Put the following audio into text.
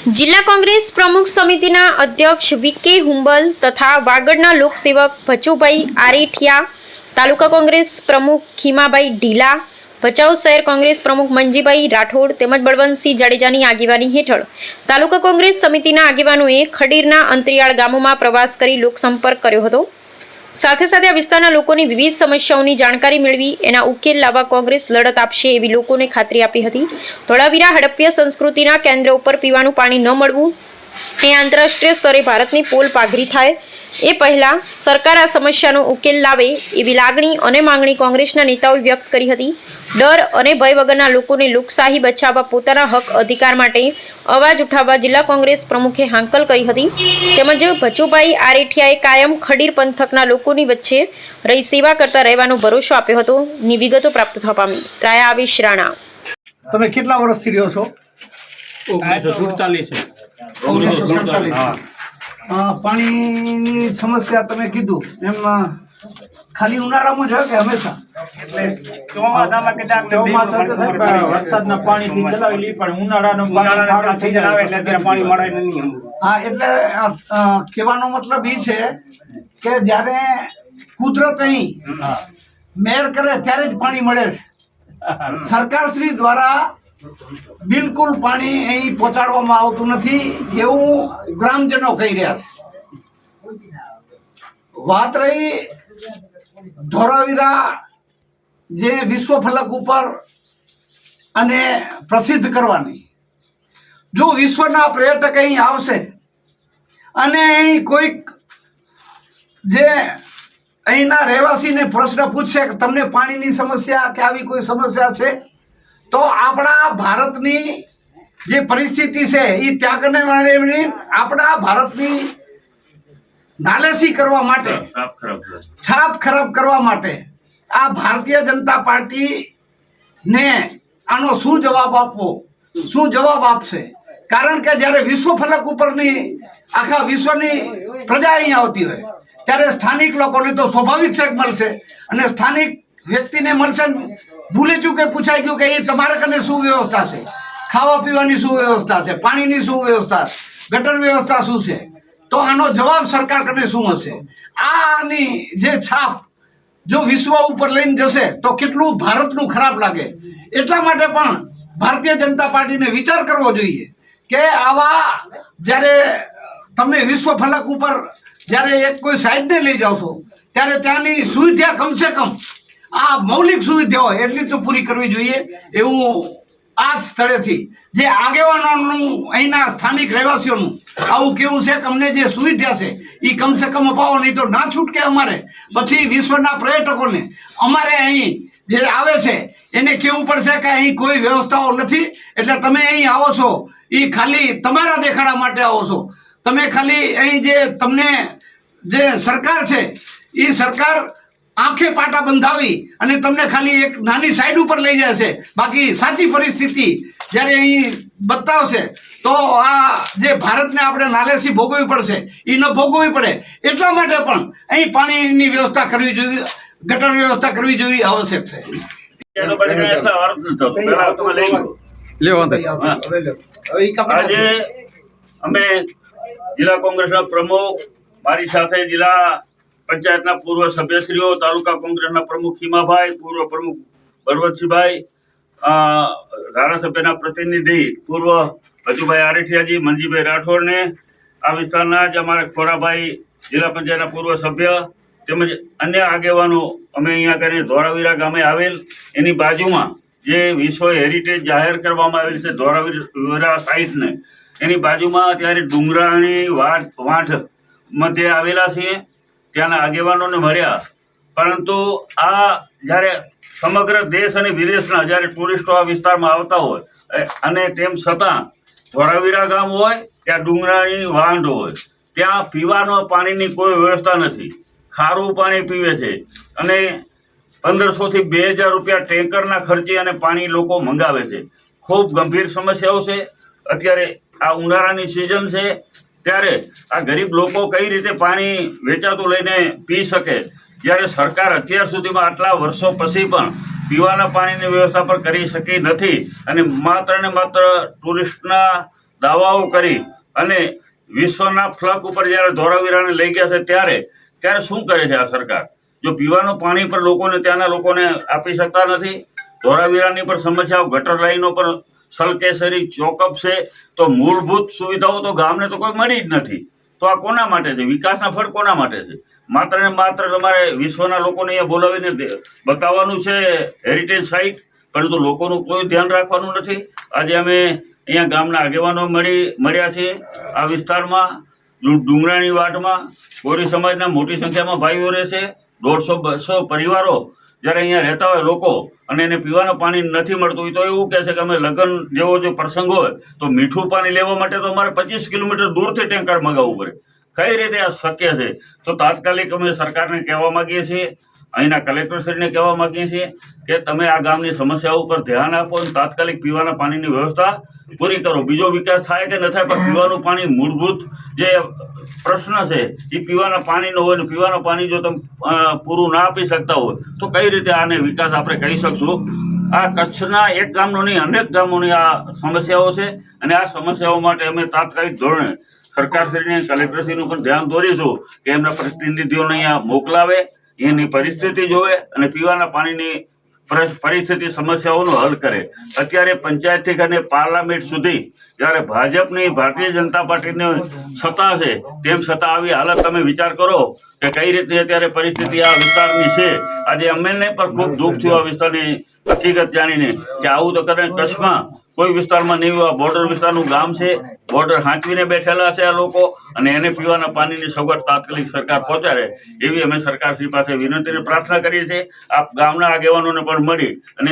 जिला कांग्रेस प्रमुख समितिना अध्यक्ष वीके हुंबल तथा वागड़ना लोकसेवक भचुभाई आरेठिया, तालुका कांग्रेस प्रमुख खीमाभाई ढीला, भचाउ शहर कांग्रेस प्रमुख मंजीभाई राठोड તેમજ બળવંતસિંહ જાડેજાની આગેવાની હેઠળ તાલુકા કોંગ્રેસ સમિતિના આગેવાનોએ ખડીરના અંતરિયાળ ગામોમાં પ્રવાસ કરી લોકસંપર્ક કર્યો હતો। સાથે સાથે આ વિસ્તારના લોકોની વિવિધ સમસ્યાઓની જાણકારી મેળવી એના ઉકેલ લાવવા કોંગ્રેસ લડત આપશે એવી લોકોને ખાતરી આપી હતી। ધોળાવીરા હડપ્ય સંસ્કૃતિના કેન્દ્ર ઉપર પીવાનું પાણી ન મળવું એ આંતરરાષ્ટ્રીય સ્તરે ભારતની પોલ પાઘરી થાય એ પહેલા સરકાર આ સમસ્યાનો ઉકેલ લાવે એવી લાગણી અને માંગણી કોંગ્રેસના નેતાઓએ વ્યક્ત કરી હતી। ડર અને ભય વગરના લોકોને લોકશાહી બચાવવા પોતાના હક અધિકાર માટે અવાજ ઉઠાવવા જિલ્લા કોંગ્રેસ પ્રમુખે હાંકલ કરી હતી। તેમજ ભચુભાઈ આરેઠિયાએ કાયમ ખડીર પંથકના લોકોની વચ્ચે રહી સેવા કરતા રહેવાનો ભરોસો આપ્યો હતો। ની વિગતો પ્રાપ્ત થવા પામી। ત્રાયા આવેશ રાણા। તમે કેટલા વર્ષથી રહ્યો છો? 1947 પાણીની સમસ્યા તમે કીધું એમ ખાલી ઉનાળામાં જ હોય કે હંમેશા? ચોમાસામાં કદાચ વરસાદના પાણીથી ચલાવેલી પણ ઉનાળાનું સીઝન આવે એટલે ત્યારે પાણી મળે નહીં। હા, એટલે કહેવાનો મતલબ એ છે કે જ્યારે કુદરત અહીં મહેર કરે ત્યારે જ પાણી મળે છે। સરકારશ્રી દ્વારા બિલકુલ પાણી અહીં પહોંચાડવામાં આવતું નથી એવું ગ્રામજનો કહી રહ્યા છે। વાત રહી ધોળાવીરા જે વિશ્વ ફલક ઉપર અને પ્રસિદ્ધ કરવાની, જો વિશ્વના પર્યટક અહીં આવશે અને અહીં કોઈક જે અહીંના રહેવાસીને પ્રશ્ન પૂછશે કે તમને પાણીની સમસ્યા કે આવી કોઈ સમસ્યા છે, તો આપણા ભારતની જે પરિસ્થિતિ છે એ ત્યાગને વાળે આપણા ભારતની નાલેસી કરવા માટે, છાપ ખરાબ કરવા માટે આ ભારતીય જનતા પાર્ટીને આનો શું જવાબ આપવો, શું જવાબ આપશે? કારણ કે જ્યારે વિશ્વ ફલક ઉપરની આખા વિશ્વની પ્રજા અહીં આવતી હોય ત્યારે સ્થાનિક લોકોને તો સ્વાભાવિક છે મળશે અને સ્થાનિક વ્યક્તિને મળશે। ભૂલે ચૂકે પૂછાઈ ગયું કે એ તમારે કને શું વ્યવસ્થા છે, ખાવા પીવાની શું વ્યવસ્થા છે, પાણીની શું વ્યવસ્થા, ગટર વ્યવસ્થા શું છે, તો આનો જવાબ સરકાર કને શું હશે? આની જે છાપ જો વિશ્વ ઉપર લઈને જશે તો કેટલું ભારતનું ખરાબ લાગે। એટલા માટે પણ ભારતીય જનતા પાર્ટીને વિચાર કરવો જોઈએ કે આવા જ્યારે તમે વિશ્વ ફલક ઉપર જ્યારે એક કોઈ સાઈડને લઈ જાઓ છો ત્યારે ત્યાંની સુવિધા કમસે કમ આ મૌલિક સુવિધા હોય એટલી તો પૂરી કરવી જોઈએ એવું આ સ્થળેથી જે આગેવાનોનું અહીંના સ્થાનિક રહેવાસીઓનું આવું કેવું છે કે અમને જે સુવિધા છે એ કમસે કમ અપાવો, નહીં તો ના છૂટકે અમારે પછી વિશ્વના પર્યટકોને અમારે અહીં જે આવે છે એને કહેવું પડશે કે અહીં કોઈ વ્યવસ્થાઓ નથી, એટલે તમે અહીં આવો છો એ ખાલી તમારા દેખાડા માટે આવો છો। તમે ખાલી અહીં જે તમને જે સરકાર છે એ સરકાર આંખે પાટા બંધાવી અને તમને ખાલી એક નાની સાઈડ ઉપર લઈ જાય છે, બાકી સાચી પરિસ્થિતિ જ્યારે અહીં બતાવશે તો આ જે ભારતને આપણે નાલેસી ભોગવવી પડશે એ ન ભોગવવી પડે। એટલા માટે પણ અહીં પાણીની વ્યવસ્થા કરવી જોઈએ, ગટર વ્યવસ્થા કરવી જોઈએ આવશ્યક છે। આજે અમે જિલ્લા કોંગ્રેસના પ્રમુખ, મારી સાથે જિલ્લા પંચાયતના પૂર્વ સભ્યશ્રીઓ, તાલુકા કોંગ્રેસના પ્રમુખ ખીમાભાઈ, પૂર્વ પ્રમુખ બળવંતસિંહભાઈ, ધારાસભ્યના પ્રતિનિધિ પૂર્વ ભચુભાઈ આરેઠિયાજી, મંજીભાઈ રાઠોડને, આ વિસ્તારના જ અમારા ખોરાભાઈ જિલ્લા પંચાયતના પૂર્વ સભ્ય તેમજ અન્ય આગેવાનો અમે અહીંયા કરીને ધોળાવીરા ગામે આવેલ એની બાજુમાં જે વિશ્વ હેરિટેજ જાહેર કરવામાં આવેલ છે ધોળાવીરા સાઇટને એની બાજુમાં ત્યારે ડુંગરાણી વાંઠ મધ્યે આવેલા છીએ। ત્યાંના આગેવાનોને મળ્યા, પરંતુ આ જ્યારે સમગ્ર દેશ અને વિદેશના જ્યારે ટુરિસ્ટો આ વિસ્તારમાં આવતા હોય અને તેમ છતાં ધોળાવીરા ગામ હોય ત્યાં ડુંગરાણી વાંઢ હોય ત્યાં પીવાનો પાણીની કોઈ વ્યવસ્થા નથી, ખારું પાણી પીવે છે અને 1500 થી 2000 રૂપિયા ટેન્કરના ખર્ચે અને પાણી લોકો મંગાવે છે। ખૂબ ગંભીર સમસ્યાઓ છે। અત્યારે આ ઉનાળાની સિઝન છે ત્યારે આ ગરીબ લોકો કઈ રીતે પાણી વેચાતું લઈને પી શકે, જ્યારે સરકાર અત્યાર સુધીમાં આટલા વર્ષો પછી પણ પીવાના પાણીની વ્યવસ્થા પણ કરી શકી નથી અને માત્ર ને માત્ર ટુરિસ્ટના દાવાઓ કરી અને વિશ્વના ફ્લક ઉપર જ્યારે ધોળાવીરાને લઈ ગયા છે ત્યારે શું કરે છે આ સરકાર? જો પીવાનું પાણી પર ત્યાંના લોકોને આપી શકતા નથી, ધોળાવીરાની પર સમસ્યાઓ, ગટર લાઈનો પર સલકેસરી ચોકઅપ છે, તો મૂળભૂત સુવિધાઓ તો ગામને તો કોઈ મળી જ નથી. તો આ કોના માટે છે? વિકાસના ફળ કોના માટે છે? માત્ર ને માત્ર તમારે વિશ્વના લોકોને અહીંયા બોલાવીને બતાવવાનું છે હેરિટેજ સાઇટ, પરંતુ લોકોનું કોઈ ધ્યાન રાખવાનું નથી. આજે અમે અહીંયા ગામના આગેવાનો મળ્યા છીએ. આ વિસ્તારમાં ડુંગરાણી વાડમાં કોરી સમાજના મોટી સંખ્યામાં ભાઈઓ રહે છે. 150-200 પરિવારો જ્યારે અહીંયા રહેતા હોય લોકો, અને એને પીવાનું પાણી નથી મળતું હોય તો એવું કહે છે કે અમે લગ્ન જેવો જો પ્રસંગ હોય તો મીઠું પાણી લેવા માટે તો અમારે 25 કિલોમીટર દૂરથી ટેન્કર મગાવવું પડે. કઈ રીતે આ શક્ય છે? તો તાત્કાલિક અમે સરકારને કહેવા માગીએ છીએ, અહીંના કલેક્ટરશ્રીને કહેવા માગીએ છીએ કે તમે આ ગામની સમસ્યાઓ ઉપર ધ્યાન આપો અને તાત્કાલિક પીવાના પાણીની વ્યવસ્થા પૂરી કરો. બીજો વિકાસ થાય કે ન થાય, પણ પીવાનું પાણી મૂળભૂત જે પ્રશ્ન છે એ પીવાના પાણીનો હોય ને પીવાનું પાણી જો તમે પૂરું ના આપી શકતા હોય તો કઈ રીતે આને વિકાસ આપણે કહી શકશું? આ કચ્છના એક ગામનો નહીં, અનેક ગામોની આ સમસ્યાઓ છે, અને આ સમસ્યાઓ માટે અમે તાત્કાલિક ધોરણે સરકારશ્રીને, કલેક્ટરશ્રીનું પણ ધ્યાન દોરીશું કે એમના પ્રતિનિધિઓને અહીંયા મોકલાવે, એની પરિસ્થિતિ જોવે અને પીવાના પાણીની પરિસ્થિતિ સમસ્યાઓનો હલ કરે. અત્યારે પંચાયતથી કરીને પાર્લામેન્ટ સુધી જ્યારે ભાજપની, ભારતીય જનતા પાર્ટીની સત્તા છે, તેમ છતાં આવી હાલત તમે વિચાર કરો કે કઈ રીતે અત્યારે પરિસ્થિતિ આ વિસ્તારની છે. આજે અમને પણ ખૂબ દુઃખ થયું આ વિસ્તારની હકીકત જાણીને કે આવું તો કરે કચ્છમાં કોઈ વિસ્તારમાં નહીં. આ બોર્ડર વિસ્તારનું ગામ છે, બોર્ડર હાંચવીને બેઠેલા છે આ લોકો, અને એને પીવાના પાણીની સગવડ તાત્કાલિક સરકાર પહોંચાડે એવી અમે સરકારશ્રી પાસે વિનંતી અને પ્રાર્થના કરીએ છીએ. આપ ગામના આગેવાનોને પણ મળી અને